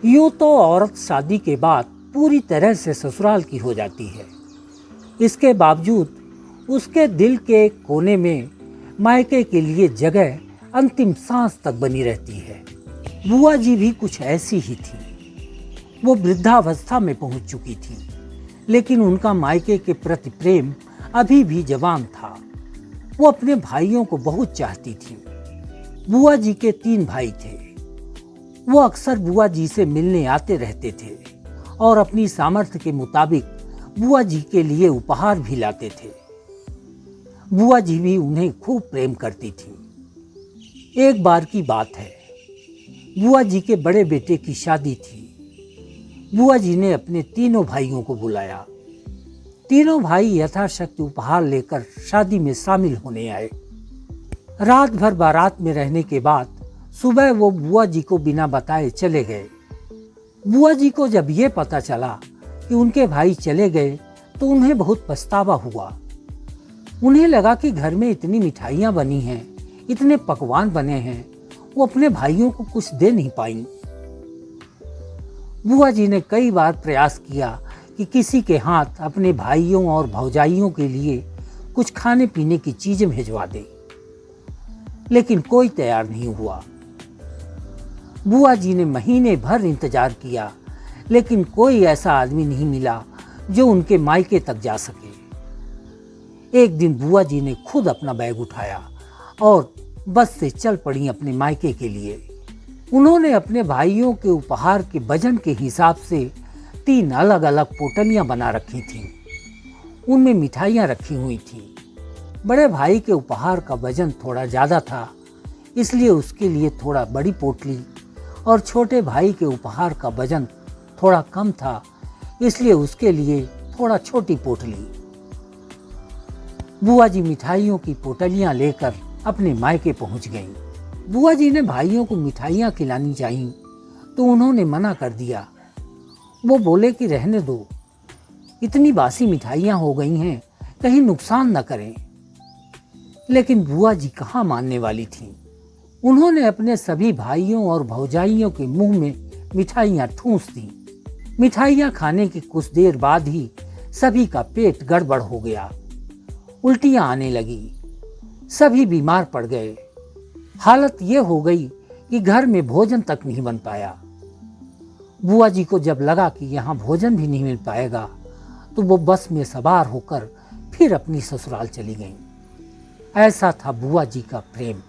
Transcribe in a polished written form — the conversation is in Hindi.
यूं तो औरत शादी के बाद पूरी तरह से ससुराल की हो जाती है। इसके बावजूद उसके दिल के कोने में मायके के लिए जगह अंतिम सांस तक बनी रहती है। बुआ जी भी कुछ ऐसी ही थी। वो वृद्धावस्था में पहुंच चुकी थी, लेकिन उनका मायके के प्रति प्रेम अभी भी जवान था। वो अपने भाइयों को बहुत चाहती थी। बुआ जी के 3 भाई थे। वो अक्सर बुआ जी से मिलने आते रहते थे और अपनी सामर्थ्य के मुताबिक बुआ जी के लिए उपहार भी लाते थे। बुआ जी भी उन्हें खूब प्रेम करती थी। एक बार की बात है, बुआ जी के बड़े बेटे की शादी थी। बुआ जी ने अपने तीनों भाइयों को बुलाया। तीनों भाई यथाशक्ति उपहार लेकर शादी में शामिल होने आए। रात भर बारात में रहने के बाद सुबह वो बुआ जी को बिना बताए चले गए। बुआ जी को जब ये पता चला कि उनके भाई चले गए तो उन्हें बहुत पछतावा हुआ। उन्हें लगा कि घर में इतनी मिठाइयाँ बनी हैं, इतने पकवान बने हैं, वो अपने भाइयों को कुछ दे नहीं पाई। बुआ जी ने कई बार प्रयास किया कि किसी के हाथ अपने भाइयों और भौजाइयों के लिए कुछ खाने पीने की चीजें भिजवा दे, लेकिन कोई तैयार नहीं हुआ। बुआ जी ने महीने भर इंतजार किया, लेकिन कोई ऐसा आदमी नहीं मिला जो उनके मायके तक जा सके। एक दिन बुआ जी ने खुद अपना बैग उठाया और बस से चल पड़ी अपने मायके के लिए। उन्होंने अपने भाइयों के उपहार के वजन के हिसाब से 3 अलग अलग पोटलियां बना रखी थीं। उनमें मिठाइयां रखी हुई थीं। बड़े भाई के उपहार का वजन थोड़ा ज़्यादा था, इसलिए उसके लिए थोड़ा बड़ी पोटली, और छोटे भाई के उपहार का वजन थोड़ा कम था, इसलिए उसके लिए थोड़ा छोटी पोटली। बुआ जी मिठाइयों की पोटलियां लेकर अपने मायके पहुंच गईं। बुआ जी ने भाइयों को मिठाइयां खिलानी चाहिए तो उन्होंने मना कर दिया। वो बोले कि रहने दो, इतनी बासी मिठाइयां हो गई हैं, कहीं नुकसान न करें। लेकिन बुआ जी कहाँ मानने वाली थीं। उन्होंने अपने सभी भाइयों और भौजाइयों के मुंह में मिठाइयां ठूंस दी। मिठाइयां खाने के कुछ देर बाद ही सभी का पेट गड़बड़ हो गया। उल्टियां आने लगी। सभी बीमार पड़ गए। हालत ये हो गई कि घर में भोजन तक नहीं बन पाया। बुआ जी को जब लगा कि यहाँ भोजन भी नहीं मिल पाएगा तो वो बस में सवार होकर फिर अपनी ससुराल चली गईं। ऐसा था बुआ जी का प्रेम।